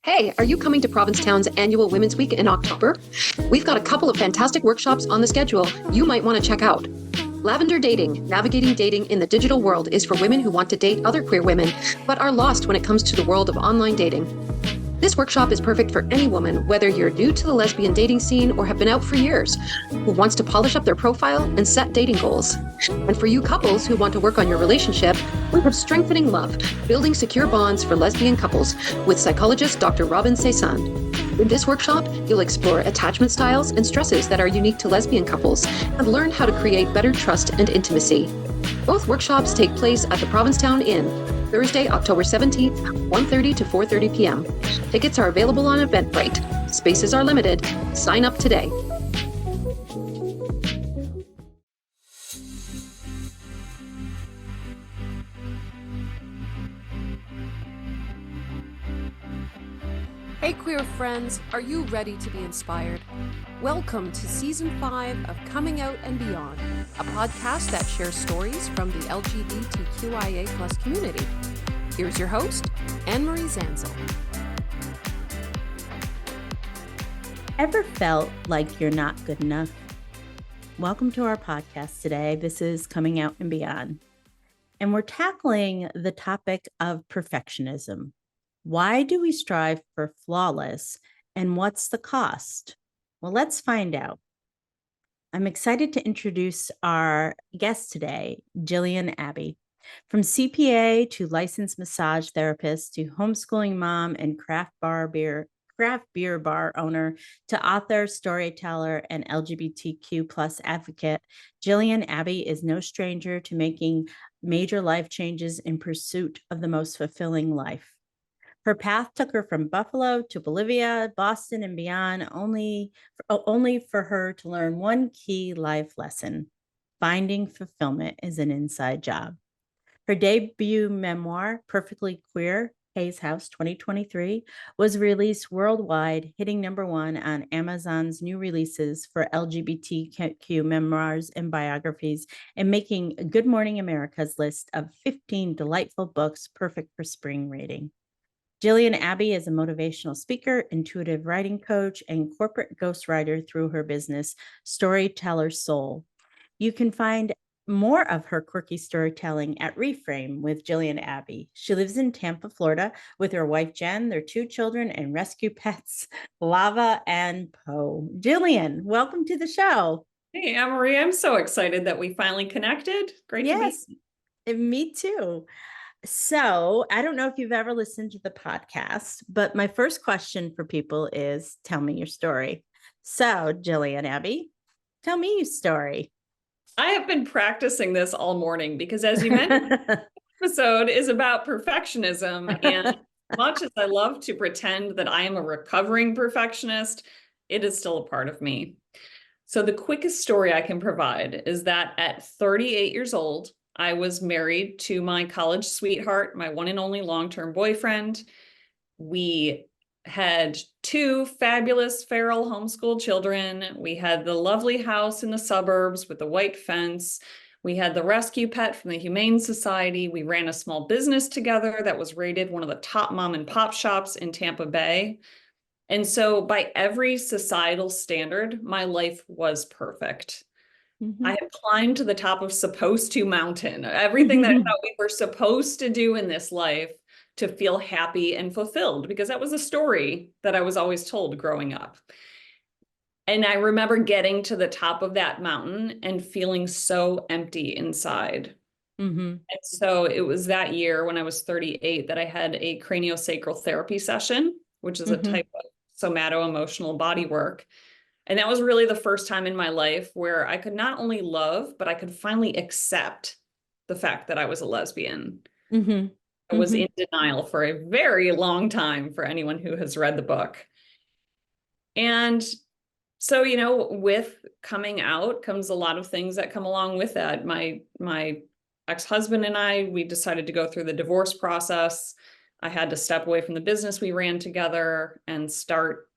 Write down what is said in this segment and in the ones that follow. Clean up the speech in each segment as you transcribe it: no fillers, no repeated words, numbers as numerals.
Hey, are you coming to Provincetown's annual Women's Week in October? We've got a couple of fantastic workshops on the schedule you might want to check out. Lavender Dating, Navigating Dating in the Digital World is for women who want to date other queer women, but are lost when it comes to the world of online dating. This workshop is perfect for any woman, whether you're new to the lesbian dating scene or have been out for years, who wants to polish up their profile and set dating goals. And for you couples who want to work on your relationship, we have Strengthening Love, Building Secure Bonds for Lesbian Couples with psychologist Dr. Robin Cezanne. In this workshop, you'll explore attachment styles and stresses that are unique to lesbian couples and learn how to create better trust and intimacy. Both workshops take place at the Provincetown Inn, Thursday, October 17th, 1:30 to 4:30 p.m. Tickets are available on Eventbrite. Spaces are limited. Sign up today. Hey queer friends, are you ready to be inspired? Welcome to Season 5 of Coming Out and Beyond, a podcast that shares stories from the lgbtqia+ community. Here's your host, Anne-Marie Zanzel. Ever felt like you're not good enough? Welcome to our podcast today. This is Coming Out and Beyond. And we're tackling the topic of perfectionism. Why do we strive for flawless, and what's the cost? Well, let's find out. I'm excited to introduce our guest today, Jillian Abby. From CPA to licensed massage therapist to homeschooling mom and craft beer bar owner to author, storyteller, and LGBTQ+ advocate, Jillian Abby is no stranger to making major life changes in pursuit of the most fulfilling life. Her path took her from Buffalo to Bolivia, Boston, and beyond, only for her to learn one key life lesson: finding fulfillment is an inside job. Her debut memoir, Perfectly Queer, Hayes House 2023, was released worldwide, hitting #1 on Amazon's new releases for LGBTQ memoirs and biographies, and making Good Morning America's list of 15 delightful books perfect for spring reading. Jillian Abby is a motivational speaker, intuitive writing coach, and corporate ghostwriter through her business, Storyteller Soul. You can find more of her quirky storytelling at Reframe with Jillian Abby. She lives in Tampa, Florida, with her wife, Jen, their 2 children, and rescue pets, Lava and Poe. Jillian, welcome to the show. Hey, Anne-Marie, I'm so excited that we finally connected. Great to be here. Me too. So I don't know if you've ever listened to the podcast, but my first question for people is, tell me your story. So Jillian Abby, tell me your story. I have been practicing this all morning because, as you mentioned, the episode is about perfectionism. And as much as I love to pretend that I am a recovering perfectionist, it is still a part of me. So the quickest story I can provide is that at 38 years old, I was married to my college sweetheart, my one and only long-term boyfriend. We had 2 fabulous feral homeschool children. We had the lovely house in the suburbs with the white fence. We had the rescue pet from the Humane Society. We ran a small business together that was rated one of the top mom and pop shops in Tampa Bay. And so by every societal standard, my life was perfect. I had climbed to the top of supposed to mountain, everything that I thought we were supposed to do in this life to feel happy and fulfilled, because that was a story that I was always told growing up. And I remember getting to the top of that mountain and feeling so empty inside. And so it was that year when I was 38 that I had a craniosacral therapy session, which is a type of somato-emotional body work. And that was really the first time in my life where I could not only love, but I could finally accept the fact that I was a lesbian. I was in denial for a very long time, for anyone who has read the book. And so, you know, with coming out comes a lot of things that come along with that. My ex-husband and I, we decided to go through the divorce process. I had to step away from the business we ran together and start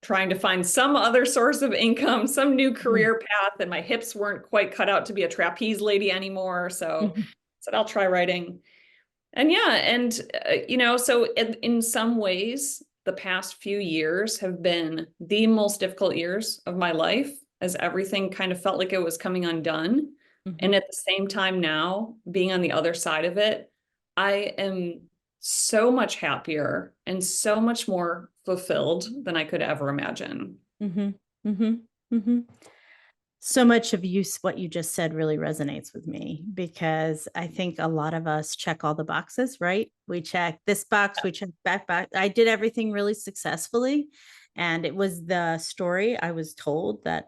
trying to find some other source of income, some new career path, and my hips weren't quite cut out to be a trapeze lady anymore. So I said, I'll try writing. And yeah, and, you know, so in some ways, the past few years have been the most difficult years of my life, as everything kind of felt like it was coming undone. And at the same time now, being on the other side of it, I am so much happier and so much more fulfilled than I could ever imagine. Mm-hmm. Mm-hmm. Mm-hmm. So much of what you just said really resonates with me, because I think a lot of us check all the boxes, right? We check this box, we check that box. I did everything really successfully. And it was the story I was told as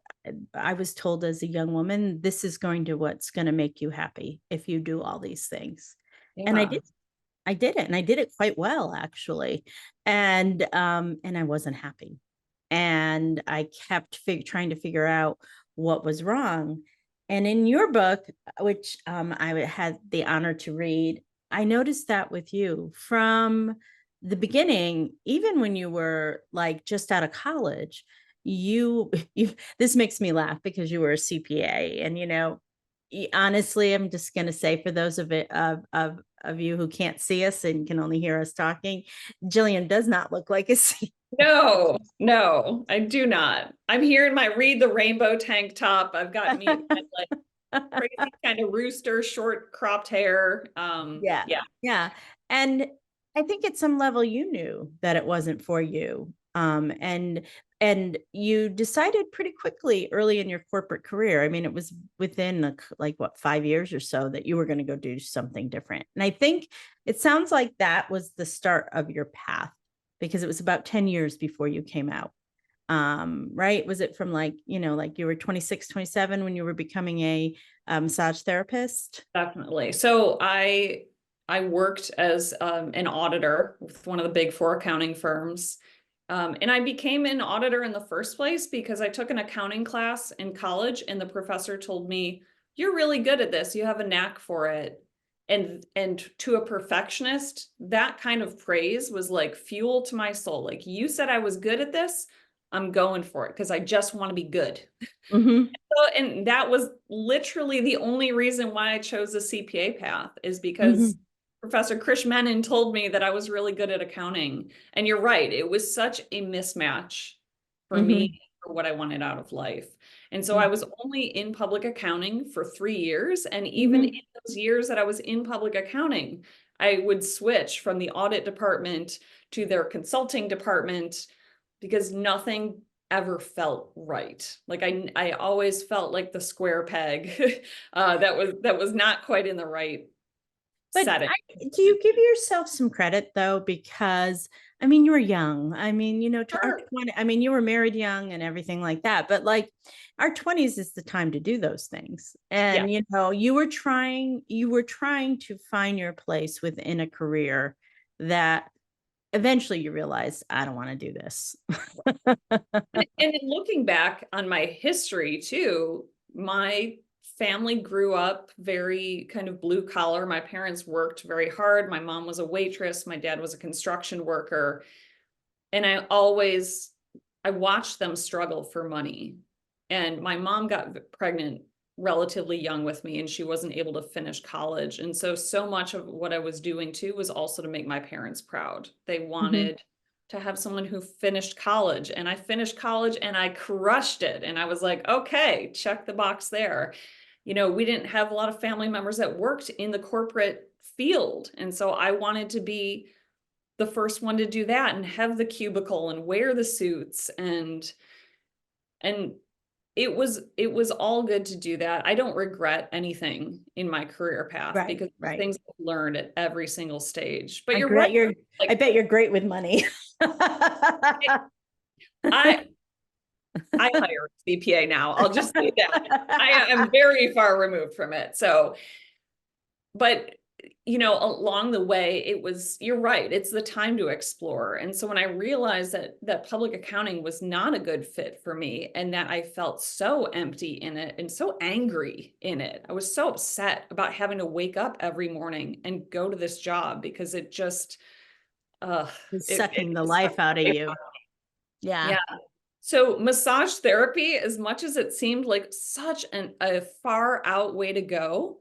a young woman, this is what's going to make you happy if you do all these things. And Yeah. I did it, and I did it quite well, actually. And I wasn't happy. And I kept trying to figure out what was wrong. And in your book, which I had the honor to read, I noticed that with you from the beginning, even when you were like just out of college, you this makes me laugh because you were a CPA. And honestly, I'm just going to say, for those of you who can't see us and can only hear us talking, Jillian does not look like a CPA. No, I do not. I'm here in my Read the Rainbow tank top. I've got me like crazy kind of rooster, short cropped hair. Yeah. Yeah. Yeah. And I think at some level you knew that it wasn't for you. And you decided pretty quickly early in your corporate career. I mean, it was within like what, 5 years or so, that you were going to go do something different. And I think it sounds like that was the start of your path, because it was about 10 years before you came out. Right? Was it from like you were 26, 27 when you were becoming a massage therapist? Definitely. So I worked as an auditor with one of the big four accounting firms. And I became an auditor in the first place because I took an accounting class in college, and the professor told me, "You're really good at this. You have a knack for it." And to a perfectionist, that kind of praise was like fuel to my soul. Like, you said I was good at this, I'm going for it because I just want to be good. Mm-hmm. And that was literally the only reason why I chose the CPA path, is Mm-hmm. because Professor Krish Menon told me that I was really good at accounting. And you're right, it was such a mismatch for Mm-hmm. me, for what I wanted out of life. And so I Mm-hmm. was only in public accounting for 3 years. And even Mm-hmm. in those years that I was in public accounting, I would switch from the audit department to their consulting department because nothing ever felt right. Like I always felt like the square peg that was not quite in the right But setting. do you give yourself some credit though? Because I mean, you were young. I mean, to our Sure. 20, I mean, you were married young and everything like that. But like our 20s is the time to do those things. Yeah. And you were trying to find your place within a career that eventually you realized, I don't want to do this. And in looking back on my history too, my family grew up very kind of blue collar. My parents worked very hard. My mom was a waitress. My dad was a construction worker. And I watched them struggle for money. And my mom got pregnant relatively young with me, and she wasn't able to finish college. And so much of what I was doing too was also to make my parents proud. They Mhm. wanted to have someone who finished college, and I finished college and I crushed it. And I was like, okay, check the box there. We didn't have a lot of family members that worked in the corporate field. And so I wanted to be the first one to do that and have the cubicle and wear the suits, and it was all good to do that. I don't regret anything in my career path Right, because the right. things I've learned at every single stage. But I you're bet right. you're Like, I bet you're great with money. I I hire a CPA now. I'll just say that. I am very far removed from it. So, but along the way, you're right, it's the time to explore. And so when I realized that public accounting was not a good fit for me, and that I felt so empty in it and so angry in it, I was so upset about having to wake up every morning and go to this job because it just It's it sucking the just life out of you. Yeah. yeah. So massage therapy, as much as it seemed like such a far out way to go,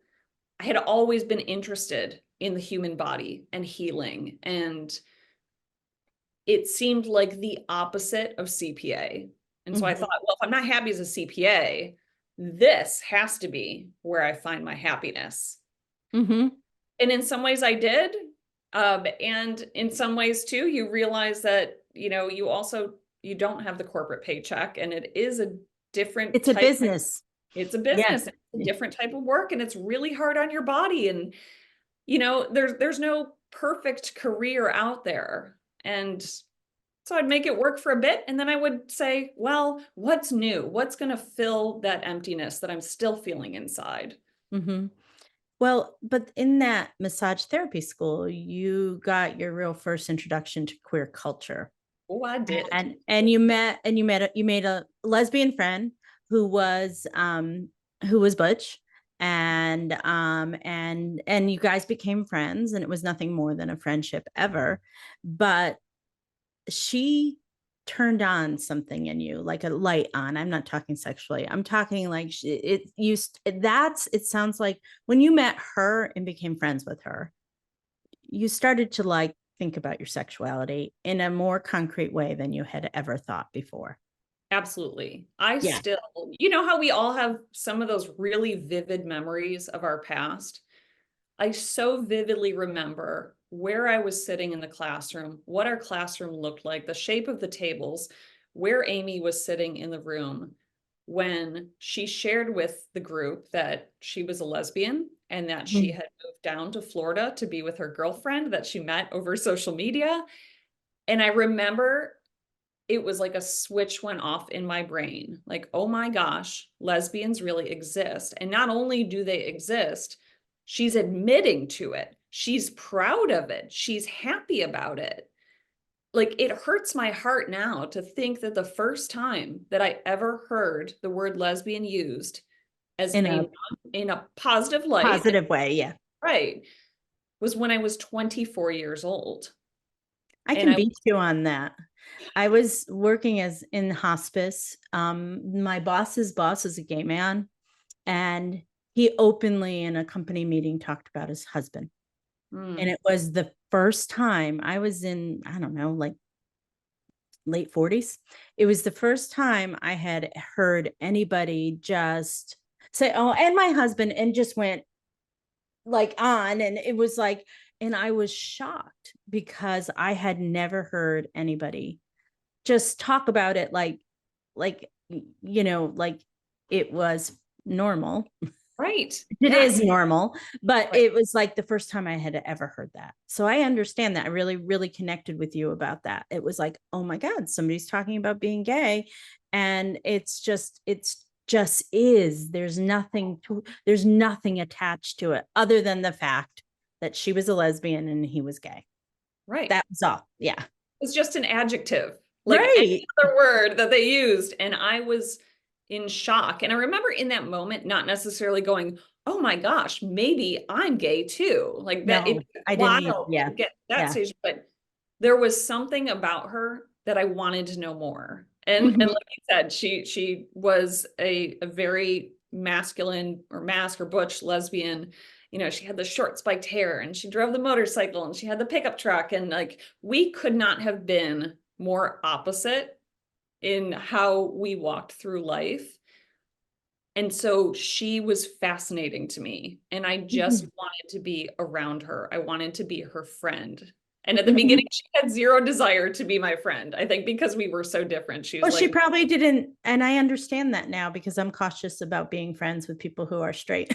I had always been interested in the human body and healing. And it seemed like the opposite of CPA. And so I thought, well, if I'm not happy as a CPA, this has to be where I find my happiness. Mm-hmm. And in some ways I did. And in some ways too, you realize that, you know, you don't have the corporate paycheck, and it is a different It's a type. business. It's a Yeah. business. It's a different type of work, and it's really hard on your body. And, you know, there's no perfect career out there. And so I'd make it work for a bit, and then I would say, well, what's new? What's going to fill that emptiness that I'm still feeling inside? Mm-hmm. Well, but in that massage therapy school, you got your real first introduction to queer culture. Oh, I did. And you made a lesbian friend who was butch, and you guys became friends, and it was nothing more than a friendship ever. But she turned on something in you, like a light on. I'm not talking sexually. I'm talking like it sounds like when you met her and became friends with her, you started to like think about your sexuality in a more concrete way than you had ever thought before. Absolutely. I Yeah. still, you know how we all have some of those really vivid memories of our past? I so vividly remember where I was sitting in the classroom, what our classroom looked like, the shape of the tables, where Amy was sitting in the room when she shared with the group that she was a lesbian and that she had moved down to Florida to be with her girlfriend that she met over social media. And I remember it was like a switch went off in my brain. Like, oh my gosh, lesbians really exist. And not only do they exist, she's admitting to it. She's proud of it. She's happy about it. Like, it hurts my heart now to think that the first time that I ever heard the word lesbian used as In a in a positive light, positive way. Yeah. right, was when I was 24 years old. I And can I beat you on that. I was working as in hospice. My boss's boss is a gay man, and he openly in a company meeting talked about his husband. And it was the first time I was in, I don't know, like late 40s. It was the first time I had heard anybody just say, "Oh, and my husband," and just went like on. And it was like, and I was shocked because I had never heard anybody just talk about it like, like it was normal. right. It Yeah. is normal, but Right. it was like the first time I had ever heard that. So I understand that. I really, really connected with you about that. It was like, oh my God, somebody's talking about being gay. And it's just is. There's nothing attached to it other than the fact that she was a lesbian and he was gay. Right. That was all. Yeah. It's just an adjective, like any Right. other word that they used. And I was in shock. And I remember in that moment, not necessarily going, oh my gosh, maybe I'm gay too. Like that, No, it I didn't either. wild Yeah. to get that Yeah. stage. But there was something about her that I wanted to know more. And Mhm. like you said, she was a very masculine or mask or butch lesbian. You know, she had the short spiked hair and she drove the motorcycle and she had the pickup truck. And like, we could not have been more opposite in how we walked through life. And so she was fascinating to me. And I just wanted to be around her. I wanted to be her friend. And at the beginning, she had zero desire to be my friend. I think because we were so different. She was Well, she like, probably didn't. And I understand that now because I'm cautious about being friends with people who are straight.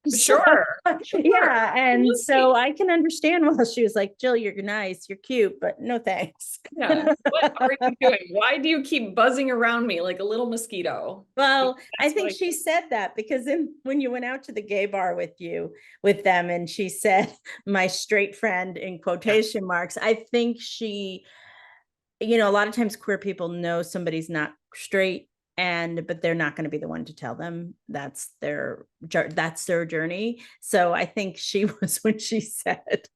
So, sure, yeah. And so absolutely. I can understand why she was like, Jill, you're nice, you're cute, but no thanks. Yeah. What are you doing? Why do you keep buzzing around me like a little mosquito? Well, I That's think what she said that because when you went out to the gay bar with them, and she said, my straight friend in quotation marks, I think she, a lot of times queer people know somebody's not straight, but they're not going to be the one to tell them that's their journey. So I think she was, when she said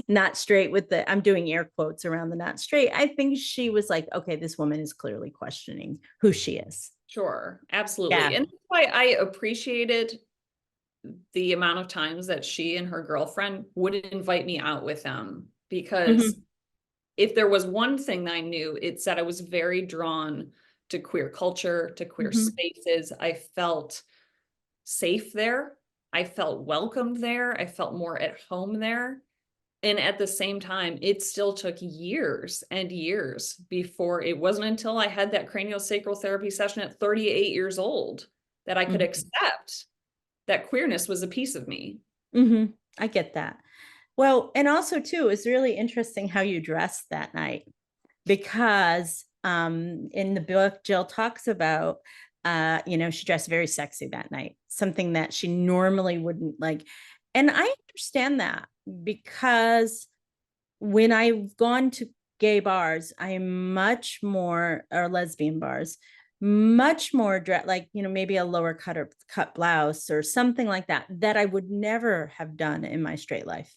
not straight, with the, I'm doing air quotes around the not straight, I think she was like, okay, this woman is clearly questioning who she is. Sure, absolutely. Yeah. And that's why I appreciated the amount of times that she and her girlfriend would invite me out with them, because if there was one thing that I knew, it's that I was very drawn to queer culture, to queer spaces. I felt safe there. I felt welcomed there. I felt more at home there. And at the same time, it still took years and years before, it wasn't until I had that craniosacral therapy session at 38 years old that I could accept that queerness was a piece of me. I get that. Well, and also too, it's really interesting how you dressed that night, because in the book, Jill talks about, she dressed very sexy that night, something that she normally wouldn't like. And I understand that, because when I've gone to gay bars, I'm much more, or lesbian bars, much more like, maybe a lower cut blouse or something like that, that I would never have done in my straight life,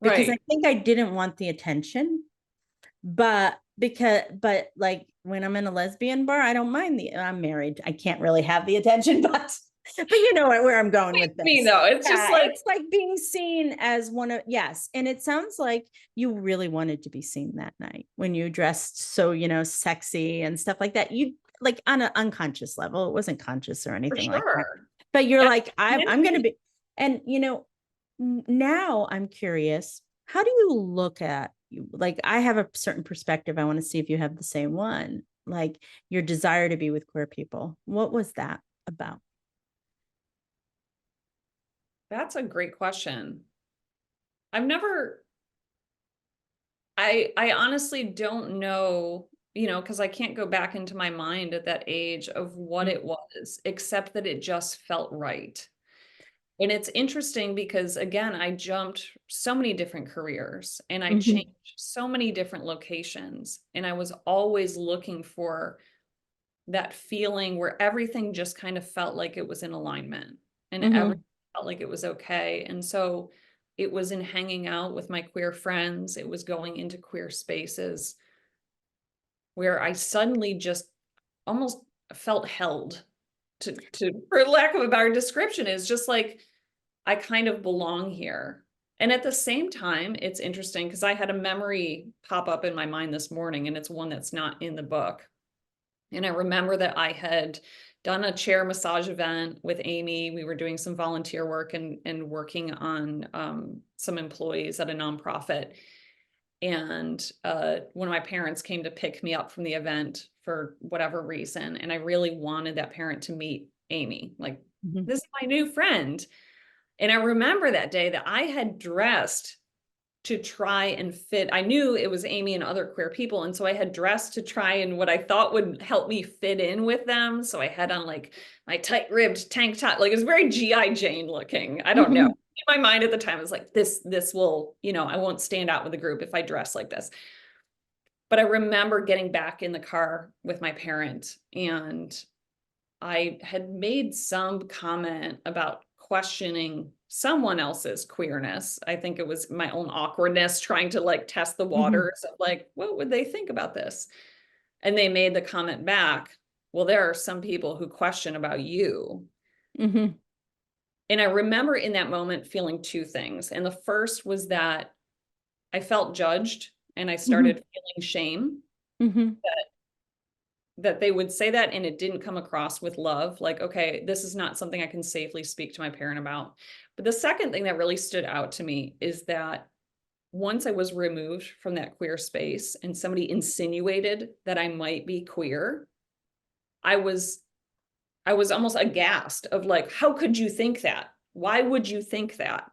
because I think I didn't want the attention. But like when I'm in a lesbian bar, I don't mind I'm married. I can't really have the attention, but you know where I'm going with this. Me though, it's just like, it's like being seen as one of, yes. And it sounds like you really wanted to be seen that night when you dressed so, sexy and stuff like that. You, like, on an unconscious level, it wasn't conscious or anything like that. But you're like, I'm going to be, and now I'm curious, how do you look at, like, I have a certain perspective. I want to see if you have the same one, like your desire to be with queer people. What was that about? That's a great question. I honestly don't know, because I can't go back into my mind at that age of what it was, except that it just felt right. And it's interesting because, again, I jumped so many different careers and I changed so many different locations. And I was always looking for that feeling where everything just kind of felt like it was in alignment and everything felt like it was okay. And so it was in hanging out with my queer friends. It was going into queer spaces where I suddenly just almost felt held to for lack of a better description, is just like, I kind of belong here. And at the same time, it's interesting because I had a memory pop up in my mind this morning, and it's one that's not in the book. And I remember that I had done a chair massage event with Amy. We were doing some volunteer work and working on some employees at a nonprofit. And one of my parents came to pick me up from the event for whatever reason. And I really wanted that parent to meet Amy. Like, this is my new friend. And I remember that day that I had dressed to try and fit. I knew it was Amy and other queer people. And so I had dressed to try and what I thought would help me fit in with them. So I had on like my tight ribbed tank top, like it was very G.I. Jane looking. I don't know. In my mind at the time, I was like, this will, I won't stand out with the group if I dress like this. But I remember getting back in the car with my parent, and I had made some comment about questioning someone else's queerness. I think it was my own awkwardness trying to like test the waters of like, what would they think about this? And they made the comment back, well, there are some people who question about you. And I remember in that moment feeling two things. And the first was that I felt judged and I started feeling shame that they would say that and it didn't come across with love. Like, okay, this is not something I can safely speak to my parent about. But the second thing that really stood out to me is that once I was removed from that queer space and somebody insinuated that I might be queer, I was almost aghast of like, how could you think that? Why would you think that?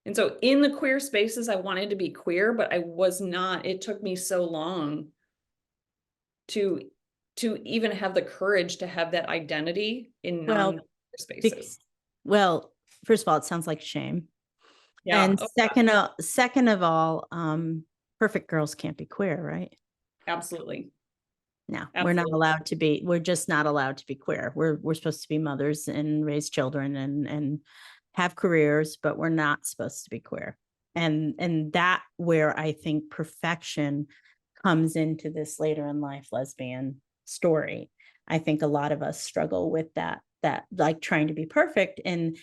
And so in the queer spaces, I wanted to be queer, but I was not. It took me so long to even have the courage to have that identity in non-queer spaces. Well, first of all, it sounds like shame. Yeah. And second of all, perfect girls can't be queer, right? Absolutely. No, we're not allowed to be. We're just not allowed to be queer. We're supposed to be mothers and raise children and have careers, but we're not supposed to be queer. And that where I think perfection comes into this later in life lesbian story. I think a lot of us struggle with that like trying to be perfect, and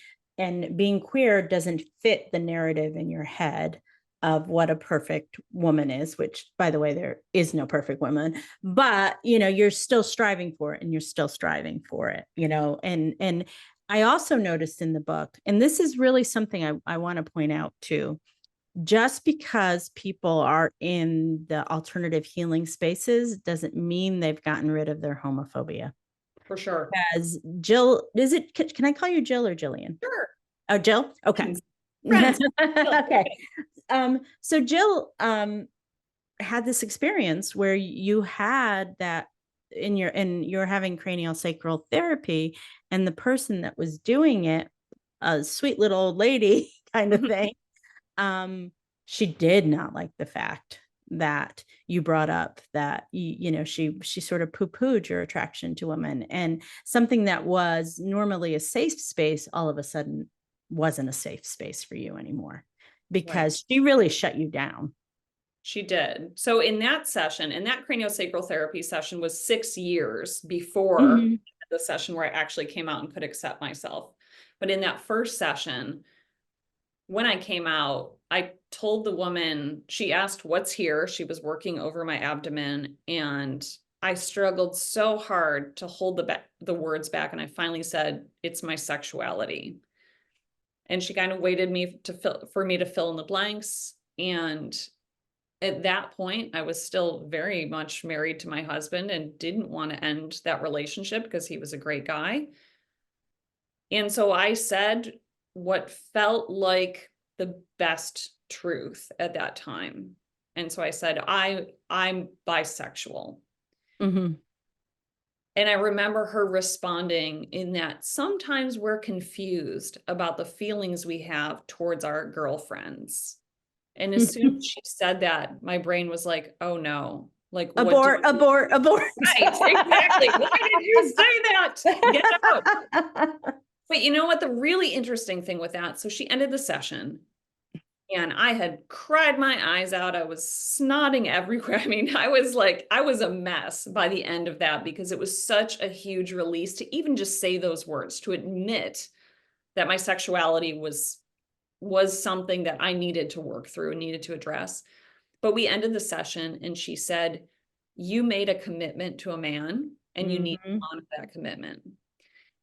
being queer doesn't fit the narrative in your head of what a perfect woman is, which, by the way, there is no perfect woman, but, you know, you're still striving for it, and you're still striving for it, you know. And I also noticed in the book, and this is really something I want to point out too, just because people are in the alternative healing spaces doesn't mean they've gotten rid of their homophobia. For sure. As Jill, can I call you Jill or Jillian? Sure. Oh, Jill. Okay. Friends. Okay. So Jill had this experience where you had that and you're having cranial sacral therapy, and the person that was doing it, a sweet little old lady kind of thing, she did not like the fact that you brought up that you know, she sort of poo-pooed your attraction to women, and something that was normally a safe space all of a sudden wasn't a safe space for you anymore, because she really shut you down. She did. So in that session, and that craniosacral therapy session was 6 years before the session where I actually came out and could accept myself. But in that first session, when I came out, I told the woman, she asked what's here. She was working over my abdomen, and I struggled so hard to hold the words back. And I finally said, it's my sexuality. And she kind of waited for me to fill in the blanks. And at that point, I was still very much married to my husband and didn't want to end that relationship because he was a great guy. And so I said what felt like the best truth at that time. And so I said, I'm bisexual. Mm-hmm. And I remember her responding in that sometimes we're confused about the feelings we have towards our girlfriends. And as soon as she said that, my brain was like, oh no, like abort. Right, exactly. Why did you say that? Get out. But you know what? The really interesting thing with that, so she ended the session, and I had cried my eyes out. I was snotting everywhere. I mean, I was a mess by the end of that, because it was such a huge release to even just say those words, to admit that my sexuality was something that I needed to work through and needed to address. But we ended the session, and she said, you made a commitment to a man, and you need to honor that commitment.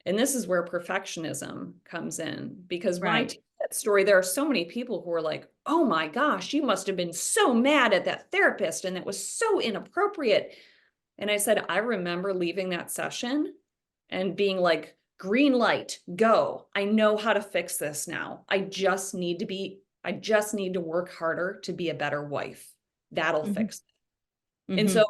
And this is where perfectionism comes in, because when I tell that story, there are so many people who are like, oh my gosh, you must have been so mad at that therapist, and that was so inappropriate. And I said, I remember leaving that session and being like, green light, go. I know how to fix this now. I just need to work harder to be a better wife. That'll fix it. And so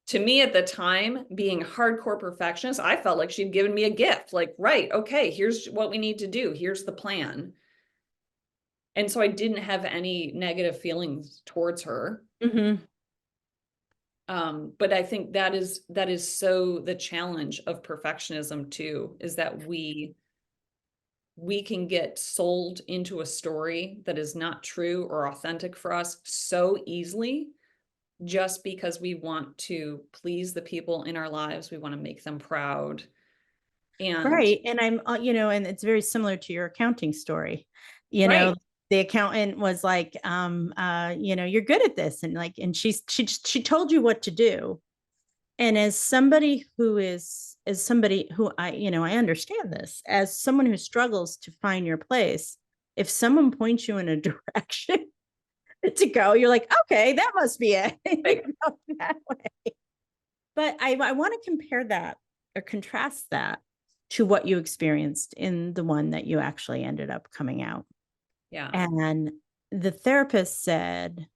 to me at the time, being a hardcore perfectionist, I felt like she'd given me a gift. Like, right, okay, here's what we need to do. Here's the plan. And so I didn't have any negative feelings towards her. But I think that is so the challenge of perfectionism too, is that we can get sold into a story that is not true or authentic for us so easily, just because we want to please the people in our lives. We want to make them proud. And And I'm, you know, and it's very similar to your accounting story. You know, the accountant was like, you know, you're good at this. And like, and she told you what to do. And as somebody who I, you know, I understand this, as someone who struggles to find your place, if someone points you in a direction to go, you're like, okay, that must be it. That way. But I want to compare that or contrast that to what you experienced in the one that you actually ended up coming out. yeah. And the therapist said,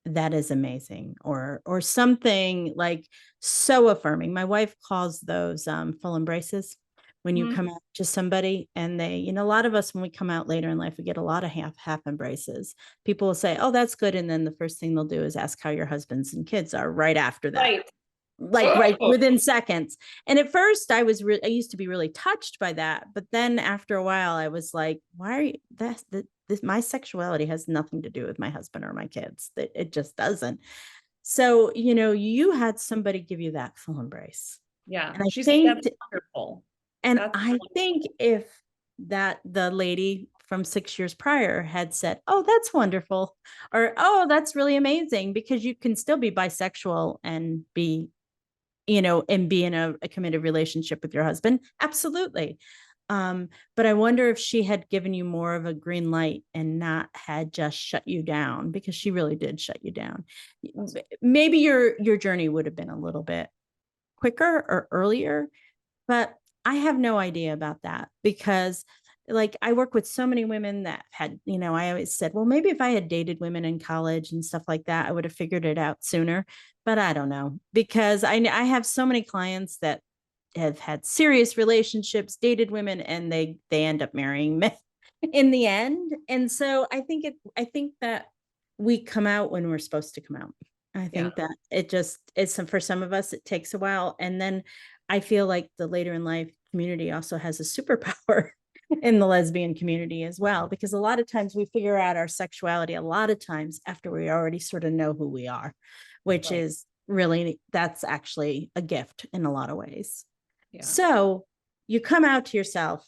that is amazing, or something like so affirming. My wife calls those full embraces, when you come out to somebody and they, you know, a lot of us, when we come out later in life, we get a lot of half embraces. People will say, oh, that's good. And then the first thing they'll do is ask how your husbands and kids are right after that. Right within seconds. And at first I used to be really touched by that. But then after a while, I was like, why are you, my sexuality has nothing to do with my husband or my kids. It just doesn't. So, you know, you had somebody give you that full embrace. Yeah. And I She's think that's wonderful. And I think if the lady from 6 years prior had said, oh, that's wonderful, or, oh, that's really amazing, because you can still be bisexual and be, and be in a committed relationship with your husband. Absolutely. But I wonder if she had given you more of a green light and not had just shut you down, because she really did shut you down. Maybe your journey would have been a little bit quicker or earlier, but I have no idea about that, because like I work with so many women that had, I always said, well, maybe if I had dated women in college and stuff like that, I would have figured it out sooner. But I don't know, because I have so many clients that have had serious relationships, dated women, and they end up marrying men in the end. And so I think that we come out when we're supposed to come out. I think that it's for some of us, it takes a while. And then I feel like the later in life community also has a superpower in the lesbian community as well, because a lot of times we figure out our sexuality a lot of times after we already sort of know who we are, which is really, that's actually a gift in a lot of ways. Yeah. So you come out to yourself,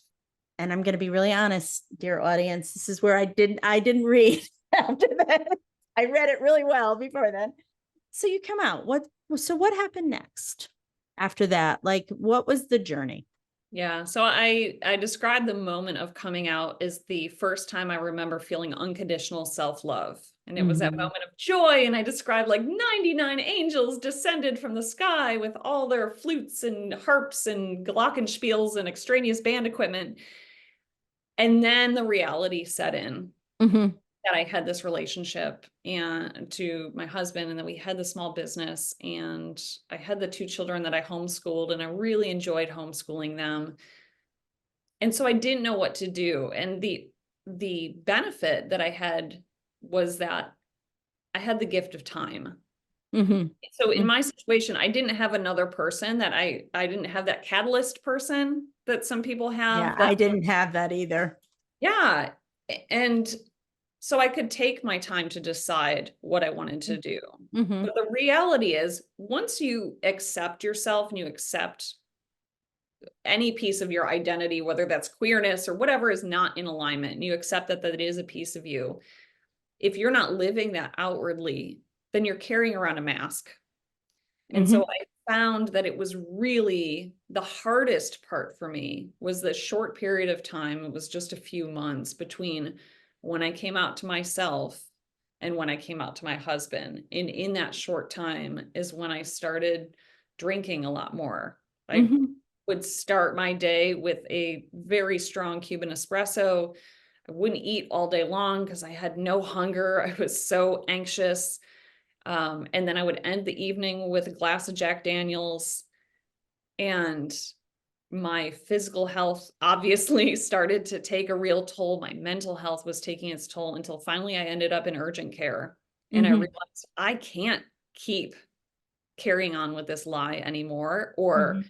and I'm going to be really honest, dear audience, this is where I didn't read after that. I read it really well before then. So you come out. What happened next after that? Like, what was the journey? Yeah. So I described the moment of coming out as the first time I remember feeling unconditional self-love. And it was that moment of joy. And I described like 99 angels descended from the sky with all their flutes and harps and glockenspiels and extraneous band equipment. And then the reality set in that I had this relationship and to my husband, and that we had the small business, and I had the 2 children that I homeschooled, and I really enjoyed homeschooling them. And so I didn't know what to do. And the benefit that I had was that I had the gift of time. So in my situation, I didn't have another person that I didn't have that catalyst person that some people have. Yeah, I didn't have that either. Yeah. And so I could take my time to decide what I wanted to do. But the reality is, once you accept yourself and you accept any piece of your identity, whether that's queerness or whatever is not in alignment, and you accept that it is a piece of you, if you're not living that outwardly, then you're carrying around a mask. And so I found that it was really the hardest part for me was the short period of time. It was just a few months between when I came out to myself and when I came out to my husband. And in that short time is when I started drinking a lot more. I would start my day with a very strong Cuban espresso. I wouldn't eat all day long because I had no hunger. I was so anxious. And then I would end the evening with a glass of Jack Daniels. And my physical health obviously started to take a real toll. My mental health was taking its toll until finally I ended up in urgent care. And I realized I can't keep carrying on with this lie anymore, or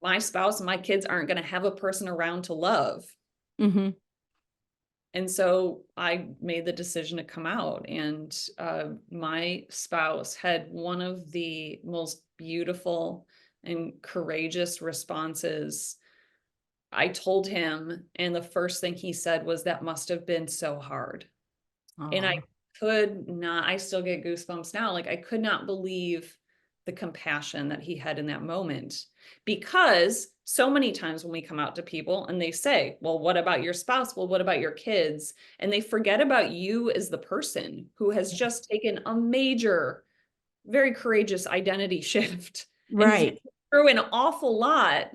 my spouse and my kids aren't going to have a person around to love. And so I made the decision to come out, and my spouse had one of the most beautiful and courageous responses. I told him, and the first thing he said was, "That must have been so hard." And I could not, I still get goosebumps now. Like, I could not believe the compassion that he had in that moment, because so many times when we come out to people and they say, well, what about your spouse? Well, what about your kids? And they forget about you as the person who has just taken a major, very courageous identity shift. And through an awful lot,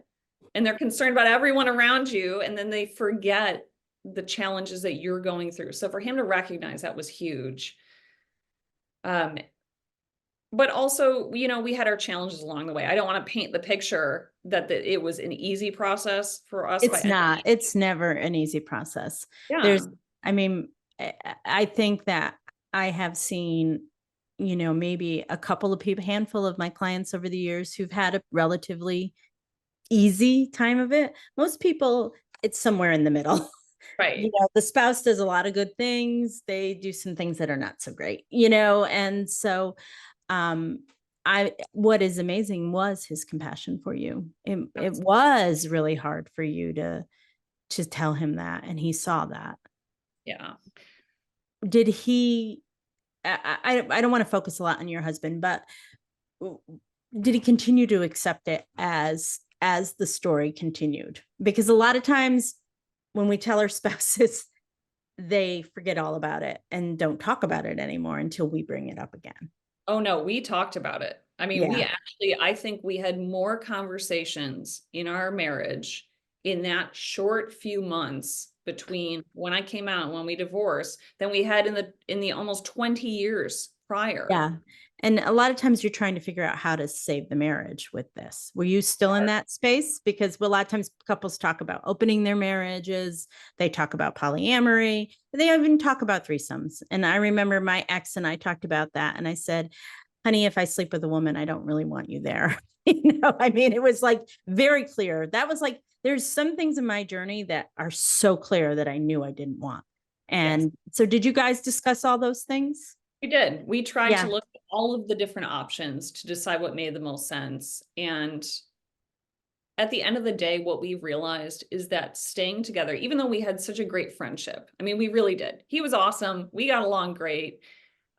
and they're concerned about everyone around you. And then they forget the challenges that you're going through. So for him to recognize that was huge. But also, we had our challenges along the way. I don't want to paint the picture that it was an easy process for us. It's not. It's never an easy process. Yeah. I think that I have seen, maybe a couple of people, handful of my clients over the years who've had a relatively easy time of it. Most people, it's somewhere in the middle. Right. The spouse does a lot of good things. They do some things that are not so great, and so what is amazing was his compassion for you. It was really hard for you to tell him that, and he saw that. Yeah. Did he, I don't want to focus a lot on your husband, but did he continue to accept it as the story continued? Because a lot of times when we tell our spouses, they forget all about it and don't talk about it anymore until we bring it up again. Oh no, we talked about it. I mean, Yeah. I think we had more conversations in our marriage in that short few months between when I came out and when we divorced than we had in the almost 20 years prior. Yeah. And a lot of times you're trying to figure out how to save the marriage with this. Were you still in that space? Because a lot of times couples talk about opening their marriages. They talk about polyamory. They even talk about threesomes. And I remember my ex and I talked about that. And I said, honey, if I sleep with a woman, I don't really want you there. I mean, it was like very clear. That was like, there's some things in my journey that are so clear that I knew I didn't want. And Yes. so did you guys discuss all those things? We did. We tried to Yeah. look at all of the different options to decide what made the most sense. And at the end of the day, what we realized is that staying together, even though we had such a great friendship, I mean, we really did. He was awesome. We got along great.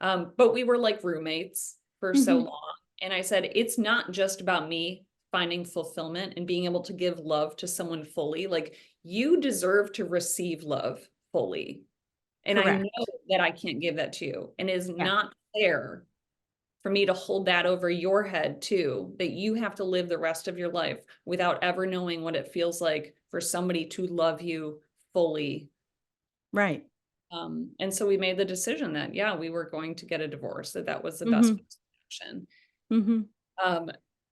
But we were like roommates for so long. And I said, it's not just about me finding fulfillment and being able to give love to someone fully. Like, you deserve to receive love fully. And I Correct. know that I can't give that to you. And it is Yeah. not fair for me to hold that over your head too, that you have to live the rest of your life without ever knowing what it feels like for somebody to love you fully. Right. And so we made the decision that, yeah, we were going to get a divorce, that was the best option.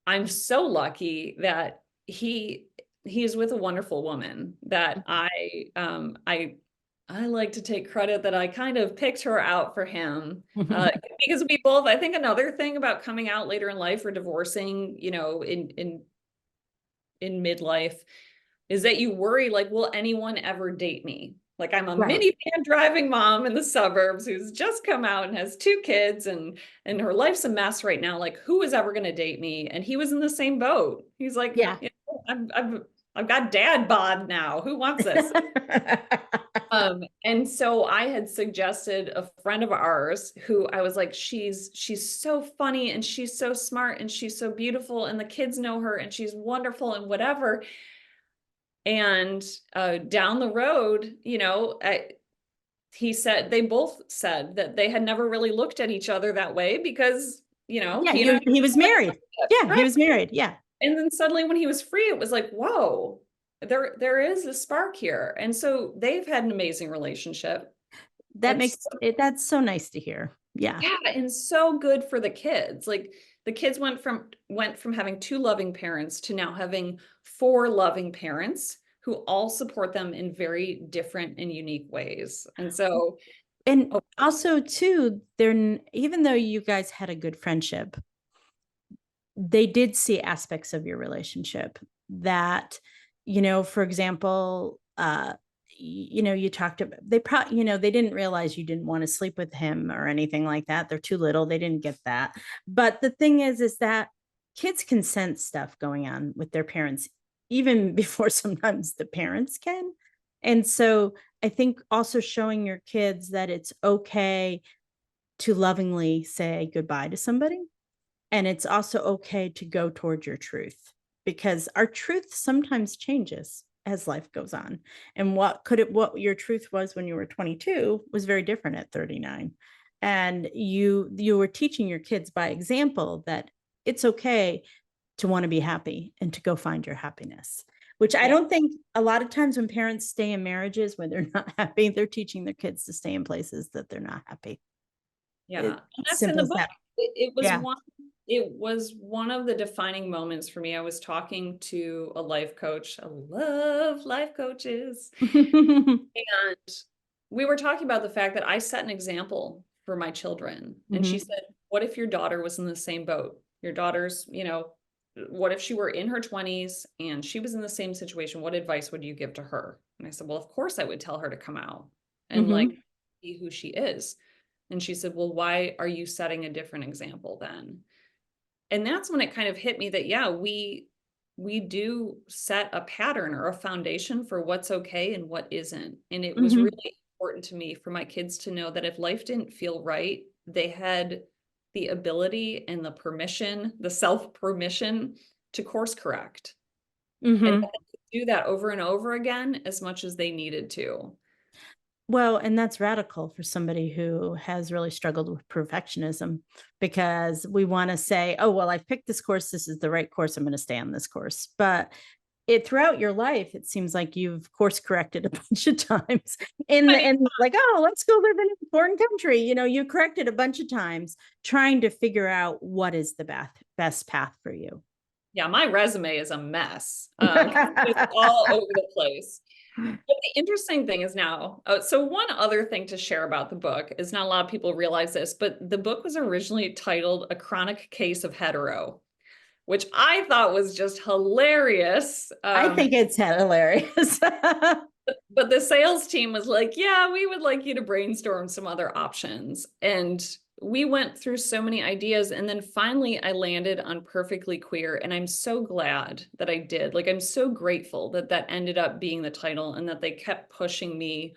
I'm so lucky that he is with a wonderful woman that I like to take credit that I kind of picked her out for him, because we both, I think another thing about coming out later in life or divorcing, you know, in midlife is that you worry, like, will anyone ever date me? Like, I'm a Right. minivan driving mom in the suburbs who's just come out and has 2 kids and her life's a mess right now. Like, who is ever going to date me? And he was in the same boat. He's like, Yeah. you know, I've got dad bod now. Who wants this? And so I had suggested a friend of ours who I was like, she's so funny and she's so smart and she's so beautiful and the kids know her and she's wonderful and whatever. And down the road, you know, they both said that they had never really looked at each other that way because, you know, Yeah, he was married. Yeah, right? he was married. Yeah. And then suddenly when he was free, it was like, whoa, there is a spark here. And so they've had an amazing relationship. That makes it, that's so nice to hear. Yeah. Yeah, and so good for the kids. Like, the kids went from having 2 loving parents to now having 4 loving parents who all support them in very different and unique ways. And so, And also too, even though you guys had a good friendship, they did see aspects of your relationship that, you know, for example, you know, you talked about, they probably, you know, they didn't realize you didn't want to sleep with him or anything like that. They're too little. They didn't get that. But the thing is that kids can sense stuff going on with their parents, even before sometimes the parents can. And so I think also showing your kids that it's okay to lovingly say goodbye to somebody. And it's also okay to go towards your truth, because our truth sometimes changes as life goes on. And what your truth was when you were 22 was very different at 39. And you were teaching your kids by example that it's okay to want to be happy and to go find your happiness, which I don't think a lot of times when parents stay in marriages when they're not happy, they're teaching their kids to stay in places that they're not happy. yeah, and that's in the book. It was one of the defining moments for me. I was talking to a life coach. I love life coaches. And we were talking about the fact that I set an example for my children. And she said, what if your daughter was in the same boat? Your daughter's, you know, what if she were in her 20s and she was in the same situation? What advice would you give to her? And I said, well, of course I would tell her to come out and like be who she is. And she said, well, why are you setting a different example then? And that's when it kind of hit me that, yeah, we do set a pattern or a foundation for what's okay and what isn't. And it was really important to me for my kids to know that if life didn't feel right, they had the ability and the permission, the self-permission to course correct. And Mm-hmm. that they could do that over and over again as much as they needed to. Well, and that's radical for somebody who has really struggled with perfectionism, because we want to say, oh, well, I've picked this course. This is the right course. I'm going to stay on this course. But throughout your life, it seems like you've course corrected a bunch of times and like, oh, let's go live in a foreign country. You corrected a bunch of times trying to figure out what is the best path for you. Yeah, my resume is a mess. It's all over the place. But the interesting thing is now, so one other thing to share about the book is not a lot of people realize this, but the book was originally titled A Chronic Case of Hetero, which I thought was just hilarious. I think it's hilarious. But the sales team was like, yeah, we would like you to brainstorm some other options. And we went through so many ideas. And then finally, I landed on Perfectly Queer. And I'm so glad that I did. Like, I'm so grateful that that ended up being the title and that they kept pushing me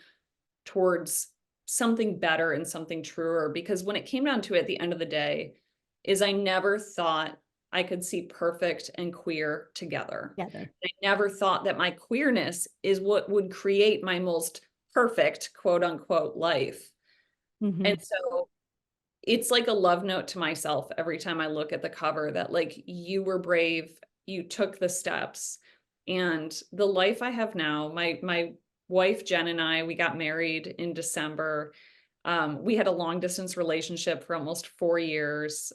towards something better and something truer. Because when it came down to it, at the end of the day, is I never thought I could see perfect and queer together. I never thought that my queerness is what would create my most perfect, quote unquote, life. Mm-hmm. And so it's like a love note to myself every time I look at the cover that, like, you were brave, you took the steps, and the life I have now, my wife, Jen, and I, we got married in December. We had a long distance relationship for almost 4 years,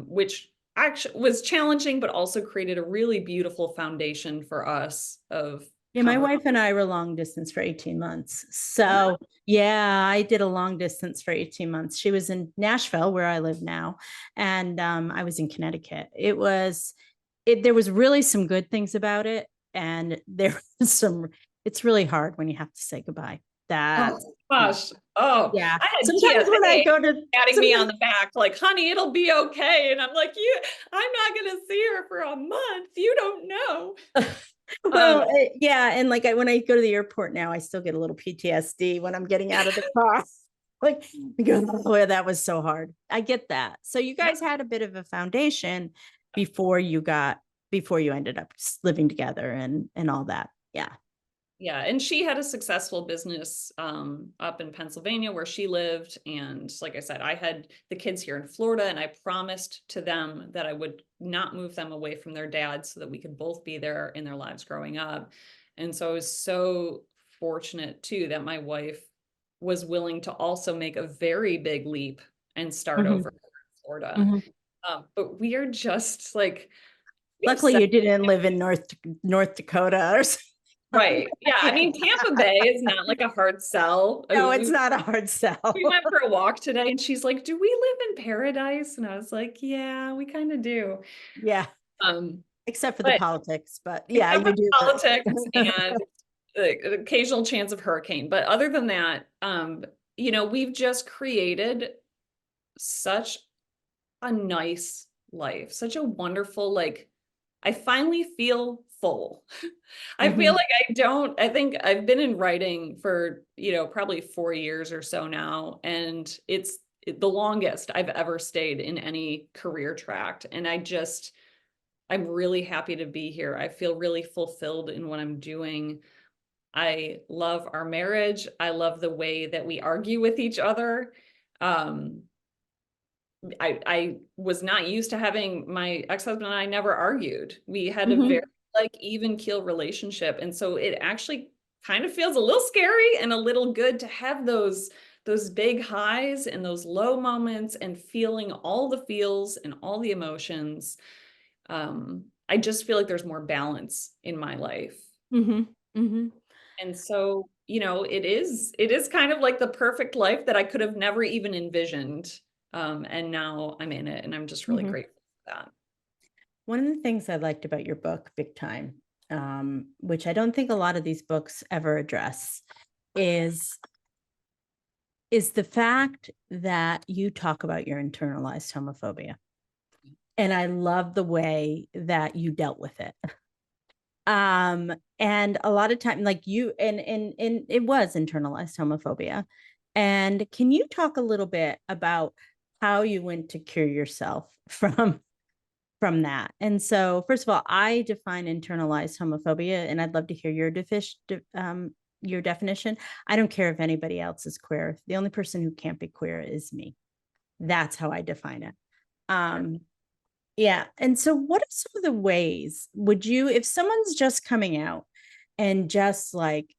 which actually was challenging, but also created a really beautiful foundation for us of. Yeah, my wife and I were long distance for 18 months. So yeah, I did a long distance for 18 months. She was in Nashville, where I live now, and I was in Connecticut. There was really some good things about it. And there was it's really hard when you have to say goodbye. Oh gosh. Oh yeah. I had Sometimes TSA when I go to patting me on the back, like, honey, it'll be okay. And I'm like, I'm not gonna see her for a month. You don't know. Well, yeah. And like when I go to the airport now, I still get a little PTSD when I'm getting out of the car. Like, oh, that was so hard. I get that. So you guys had a bit of a foundation before you ended up living together and all that. Yeah. Yeah. And she had a successful business up in Pennsylvania where she lived. And like I said, I had the kids here in Florida, and I promised to them that I would not move them away from their dad so that we could both be there in their lives growing up. And so I was so fortunate too that my wife was willing to also make a very big leap and start over in Florida. Mm-hmm. But we are just like, luckily you didn't live in North Dakota or something. Right. Yeah. I mean, Tampa Bay is not like a hard sell. No, it's not a hard sell. We went for a walk today and she's like, do we live in paradise? And I was like, yeah, we kind of do. Yeah. Except for the politics, but yeah, you do. Politics and the occasional chance of hurricane. But other than that, we've just created such a nice life, such a wonderful, like, I finally feel full. I feel like I think I've been in writing for, probably 4 years or so now. And it's the longest I've ever stayed in any career track. And I'm really happy to be here. I feel really fulfilled in what I'm doing. I love our marriage. I love the way that we argue with each other. I was not used to having my ex-husband and I never argued. We had a very even keel relationship. And so it actually kind of feels a little scary and a little good to have those big highs and those low moments and feeling all the feels and all the emotions. I just feel like there's more balance in my life. And so, it is kind of like the perfect life that I could have never even envisioned. And now I'm in it, and I'm just really grateful for that. One of the things I liked about your book, big time, which I don't think a lot of these books ever address, is the fact that you talk about your internalized homophobia. And I love the way that you dealt with it. And a lot of time, like you, and it was internalized homophobia. And can you talk a little bit about how you went to cure yourself from that? And so, first of all, I define internalized homophobia, and I'd love to hear your definition. I don't care if anybody else is queer. The only person who can't be queer is me. That's how I define it. Yeah. And so, what are some of the ways would you, if someone's just coming out and just like,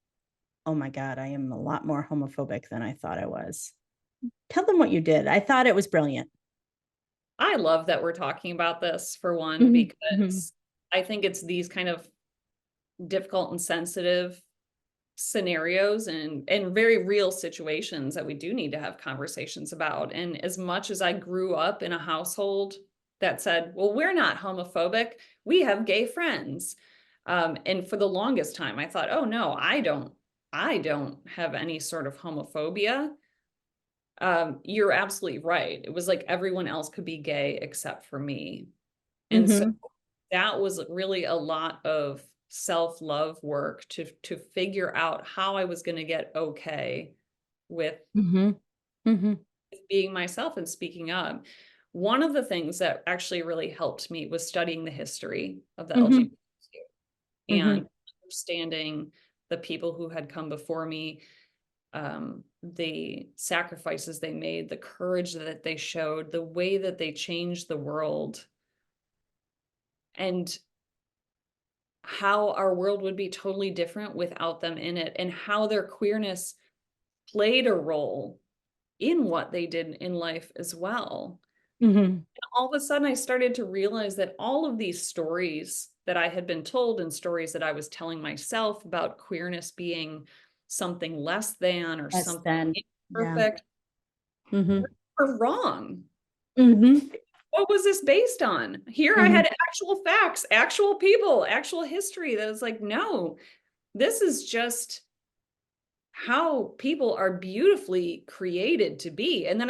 oh my God, I am a lot more homophobic than I thought I was? Tell them what you did. I thought it was brilliant. I love that we're talking about this, for one, Mhm, because I think it's these kind of difficult and sensitive scenarios and very real situations that we do need to have conversations about. And as much as I grew up in a household that said, well, we're not homophobic, we have gay friends. And for the longest time, I thought, oh no, I don't have any sort of homophobia. You're absolutely right. It was like everyone else could be gay except for me. And so mhm, that was really a lot of self-love work to figure out how I was going to get okay with mhm, mhm, being myself and speaking up. One of the things that actually really helped me was studying the history of the mhm, LGBTQ mhm, and understanding the people who had come before me, the sacrifices they made, the courage that they showed, the way that they changed the world, and how our world would be totally different without them in it, and how their queerness played a role in what they did in life as well. mhm. All of a sudden, I started to realize that all of these stories that I had been told and stories that I was telling myself about queerness being something less than or Less something than, yeah. imperfect Mhm, were wrong. mhm, What was this based on? Here I mhm. had actual facts, actual people, actual history that was like, no, this is just how people are beautifully created to be. And then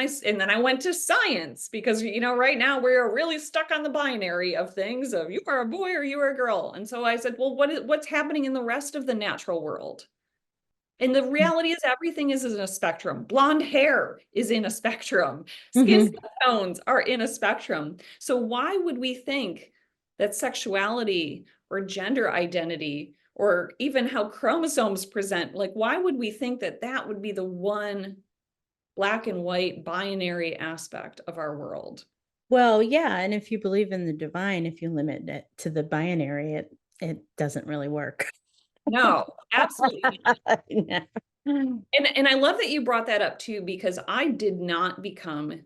I went to science because right now we're really stuck on the binary of things of you are a boy or you are a girl. And so I said, well, what's happening in the rest of the natural world? And the reality is everything is in a spectrum. Blonde hair is in a spectrum. Skin Mhm. tones are in a spectrum. So why would we think that sexuality or gender identity or even how chromosomes present, like why would we think that that would be the one black and white binary aspect of our world? Well, yeah, and if you believe in the divine, if you limit it to the binary, it doesn't really work. No, absolutely not. Yeah. And I love that you brought that up too, because I did not become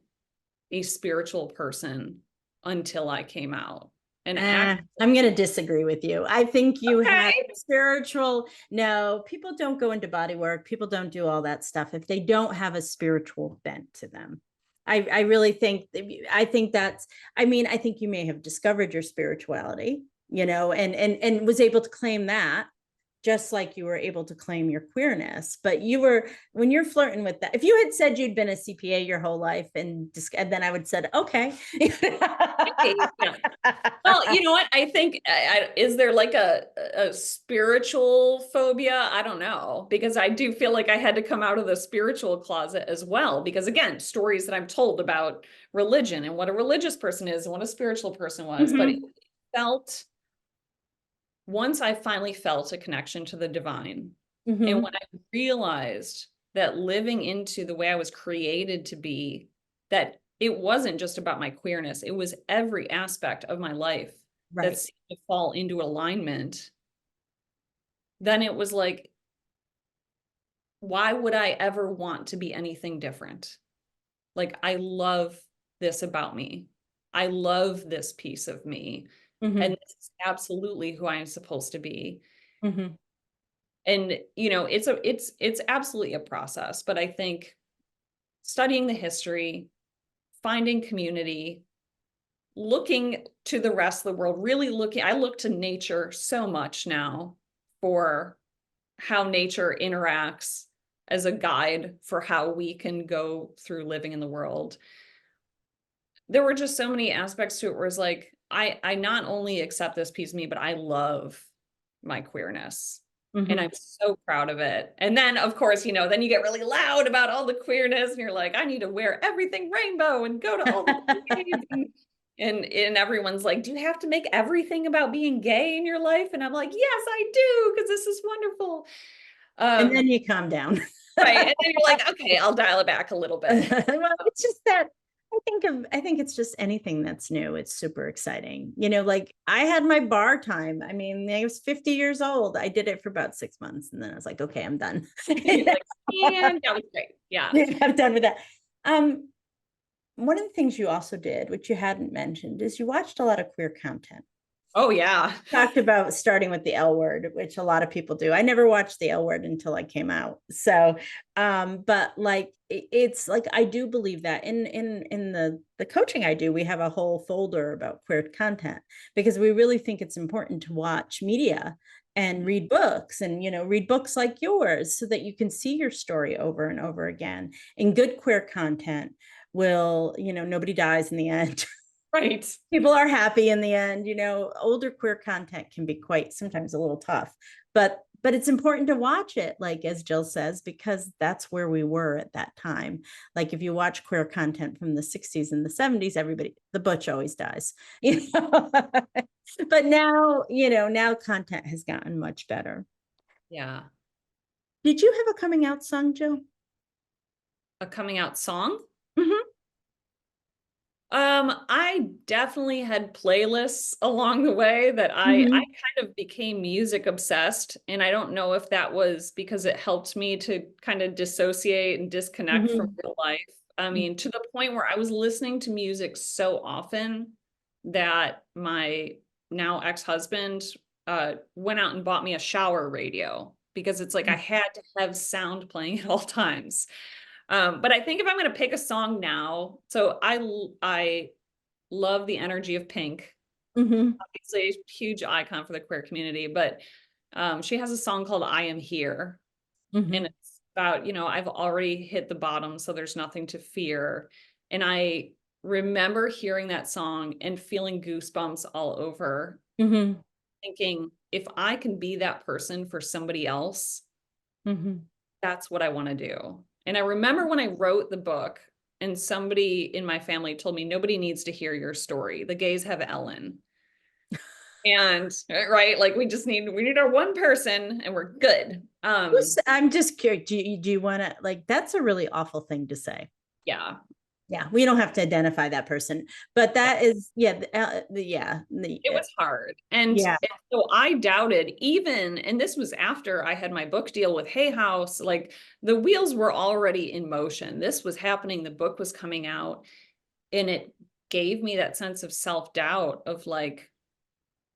a spiritual person until I came out. And actually, I'm going to disagree with you. I think you had okay, spiritual. No, people don't go into body work. People don't do all that stuff if they don't have a spiritual bent to them. I really think, I think that's, I mean, I think you may have discovered your spirituality, and was able to claim that, just like you were able to claim your queerness. But when you're flirting with that, if you had said you'd been a CPA your whole life and then I would said, okay. yeah. Well, you know what? I think, is there like a spiritual phobia? I don't know, because I do feel like I had to come out of the spiritual closet as well. Because again, stories that I'm told about religion and what a religious person is and what a spiritual person was. But it Mhm, felt, once I finally felt a connection to the divine, and mhm. when I realized that living into the way I was created to be, that it wasn't just about my queerness, it was every aspect of my life that Right. seemed to fall into alignment, then it was like, why would I ever want to be anything different? Like, I love this about me. I love this piece of me. And Mhm, this is absolutely who I am supposed to be. mhm. And it's absolutely a process, but I think studying the history, finding community, looking to the rest of the world, really looking, I look to nature so much now for how nature interacts as a guide for how we can go through living in the world. There were just so many aspects to it where it's like, I not only accept this piece of me, but I love my queerness. Mhm. And I'm so proud of it. And then, of course, then you get really loud about all the queerness and you're like, I need to wear everything rainbow and go to all the parades. And everyone's like, do you have to make everything about being gay in your life? And I'm like, yes, I do, because this is wonderful. And then you calm down. Right. And then you're like, okay, I'll dial it back a little bit. Well, it's just that I think it's just anything that's new. It's super exciting. Like I had my bar time. I mean, I was 50 years old. I did it for about 6 months and then I was like, okay, I'm done. You're like, and that was great. Yeah. I'm done with that. One of the things you also did, which you hadn't mentioned, is you watched a lot of queer content. Oh, yeah. Talked about starting with the L word, which a lot of people do. I never watched the L word until I came out. So, but like it's like I do believe that in the coaching I do, we have a whole folder about queer content because we really think it's important to watch media and read books and read books like yours so that you can see your story over and over again. And good queer content will, nobody dies in the end. Right. People are happy in the end. Older queer content can be quite sometimes a little tough, but it's important to watch it, like as Jill says, because that's where we were at that time. Like if you watch queer content from the 60s and the 70s, the butch always dies. But now, now content has gotten much better. Yeah. Did you have a coming out song, Jill? A coming out song? Mm-hmm. I definitely had playlists along the way that I kind of became music obsessed. And I don't know if that was because it helped me to kind of dissociate and disconnect from real life. I mean, to the point where I was listening to music so often that my now ex-husband went out and bought me a shower radio because it's like I had to have sound playing at all times. But I think if I'm going to pick a song now, so I love the energy of Pink. Obviously, a huge icon for the queer community, but she has a song called I Am Here. And it's about, I've already hit the bottom, so there's nothing to fear. And I remember hearing that song and feeling goosebumps all over, thinking, if I can be that person for somebody else, that's what I want to do. And I remember when I wrote the book and somebody in my family told me, nobody needs to hear your story. The gays have Ellen. And right, like we need our one person and we're good. I'm just curious. Do you want to, like, that's a really awful thing to say. Yeah. Yeah, we don't have to identify that person, but that is, it was hard. And so I doubted even, and this was after I had my book deal with Hay House, like the wheels were already in motion. This was happening. The book was coming out and it gave me that sense of self-doubt of like,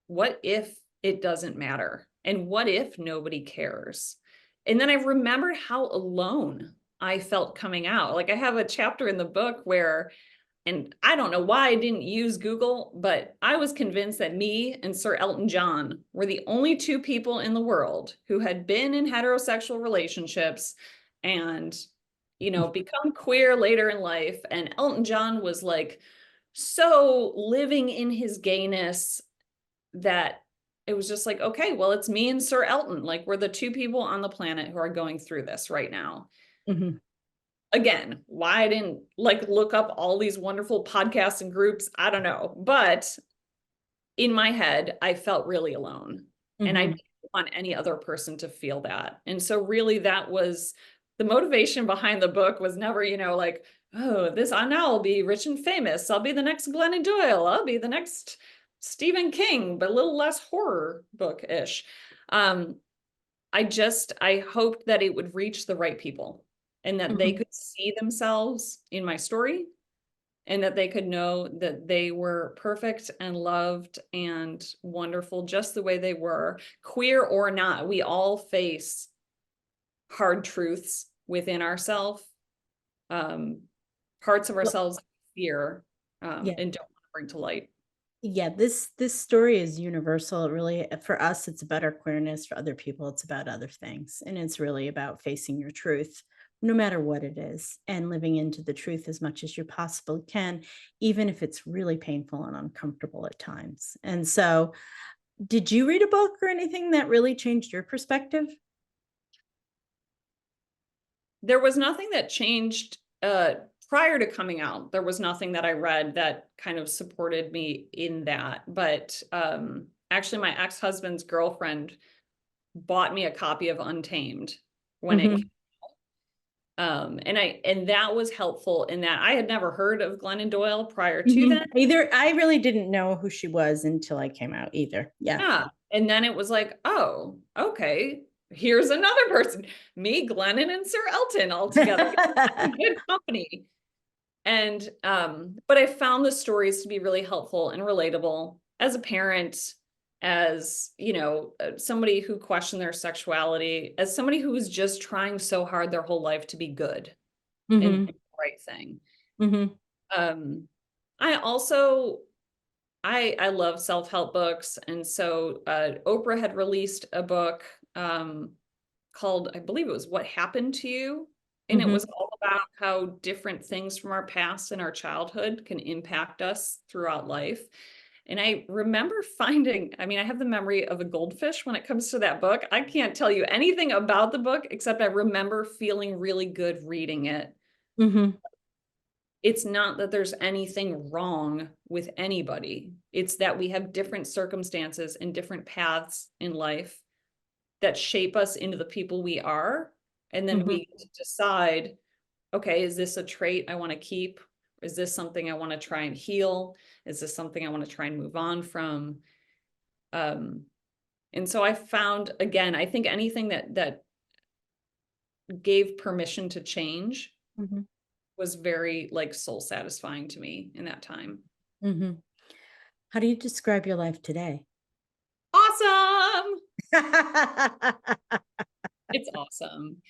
what if it doesn't matter? And what if nobody cares? And then I remembered how alone I felt coming out. Like I have a chapter in the book where, and I don't know why I didn't use Google, but I was convinced that me and Sir Elton John were the only two people in the world who had been in heterosexual relationships and, become queer later in life. And Elton John was like so living in his gayness that it was just like, okay, well, it's me and Sir Elton. Like we're the two people on the planet who are going through this right now. Again, why I didn't like look up all these wonderful podcasts and groups, I don't know. But in my head, I felt really alone. And I didn't want any other person to feel that. And so really that was the motivation behind the book was never, like, oh, I'll be rich and famous. I'll be the next Glennon Doyle. I'll be the next Stephen King, but a little less horror book-ish. I hoped that it would reach the right people and that they could see themselves in my story and that they could know that they were perfect and loved and wonderful just the way they were, queer or not. We all face hard truths within ourselves, parts of ourselves fear and don't want to bring to light. Yeah, this story is universal. It really, for us, it's about our queerness. For other people, it's about other things. And it's really about facing your truth, no matter what it is, and living into the truth as much as you possibly can, even if it's really painful and uncomfortable at times. And so Did you read a book or anything that really changed your perspective? There was nothing that changed prior to coming out. There was nothing that I read that kind of supported me in that. But actually, my ex-husband's girlfriend bought me a copy of Untamed when it came out. And that was helpful in that I had never heard of Glennon Doyle prior to that. Either. I really didn't know who she was until I came out either. Yeah. And then it was like, oh, okay. Here's another person, me, Glennon, and Sir Elton all together. Good company. And, but I found the stories to be really helpful and relatable as a parent, as, you know, somebody who questioned their sexuality, as somebody who was just trying so hard their whole life to be good and do the right thing. I also, I love self-help books. And so Oprah had released a book called, I believe it was What Happened to You? And it was all about how different things from our past and our childhood can impact us throughout life. And I remember finding, I mean, I have the memory of a goldfish when it comes to that book. I can't tell you anything about the book, except I remember feeling really good reading it. It's not that there's anything wrong with anybody. It's that we have different circumstances and different paths in life that shape us into the people we are. And then we get to decide, okay, is this a trait I want to keep? Is this something I want to try and heal? Is this something I want to try and move on from? And so I found, again, I think anything that gave permission to change was very like soul satisfying to me in that time. How do you describe your life today? Awesome. It's awesome.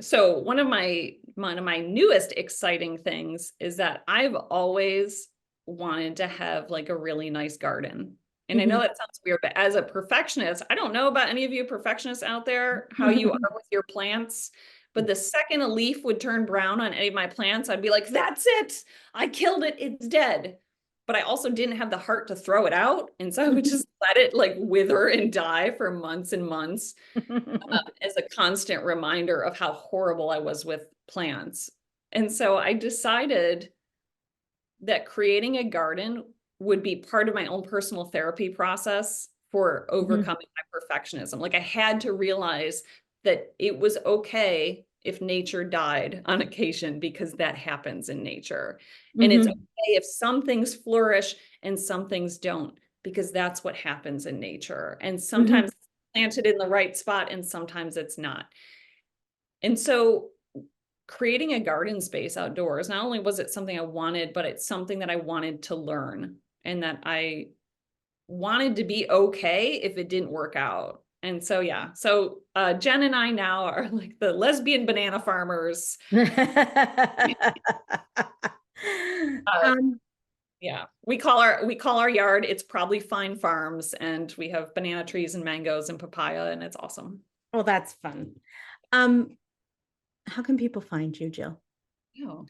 So one of my newest exciting things is that I've always wanted to have like a really nice garden. And I know that sounds weird, but as a perfectionist, I don't know about any of you perfectionists out there, how you are with your plants, but the second a leaf would turn brown on any of my plants, I'd be like, that's it. I killed it. It's dead. But I also didn't have the heart to throw it out. And so I would just let it like wither and die for months and months as a constant reminder of how horrible I was with plants. And so I decided that creating a garden would be part of my own personal therapy process for overcoming my perfectionism. Like I had to realize that it was okay if nature died on occasion, because that happens in nature. And it's okay if some things flourish and some things don't, because that's what happens in nature. And sometimes it's planted in the right spot and sometimes it's not. And so creating a garden space outdoors, not only was it something I wanted, but it's something that I wanted to learn and that I wanted to be okay if it didn't work out. And so, yeah, so Jen and I now are like the lesbian banana farmers. Yeah, we call our yard, it's probably Fine Farms, and we have banana trees and mangoes and papaya, and it's awesome. Well, that's fun. How can people find you, Jill? Oh,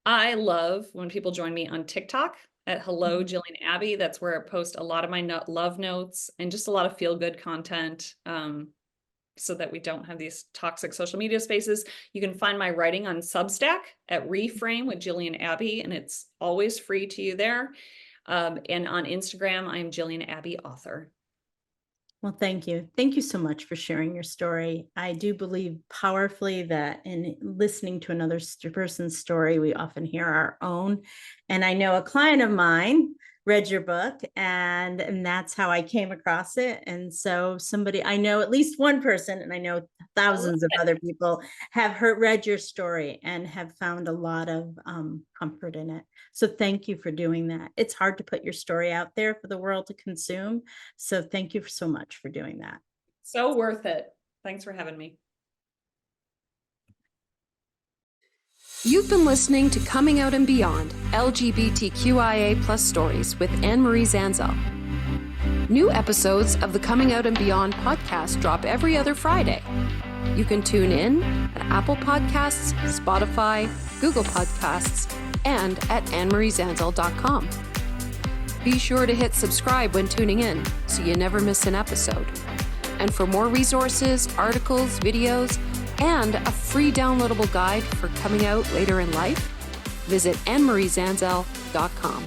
I love when people join me on TikTok at Hello Jillian Abby. That's where I post a lot of my love notes and just a lot of feel-good content, so that we don't have these toxic social media spaces. You can find my writing on Substack at Reframe with Jillian Abby, and it's always free to you there. And on Instagram, I'm Jillian Abby Author. Well, thank you. Thank you so much for sharing your story. I do believe powerfully that in listening to another person's story, we often hear our own. And I know a client of mine read your book, and that's how I came across it. And so I know at least one person, and I know thousands of other people have read your story and have found a lot of comfort in it. So thank you for doing that. It's hard to put your story out there for the world to consume. So thank you so much for doing that. So worth it. Thanks for having me. You've been listening to Coming Out and Beyond, LGBTQIA+ stories with Anne-Marie Zanzel. New episodes of the Coming Out and Beyond podcast drop every other Friday. You can tune in at Apple Podcasts, Spotify, Google Podcasts, and at annemariezanzel.com. Be sure to hit subscribe when tuning in so you never miss an episode. And for more resources, articles, videos, and a free downloadable guide for coming out later in life, visit annemariezanzel.com.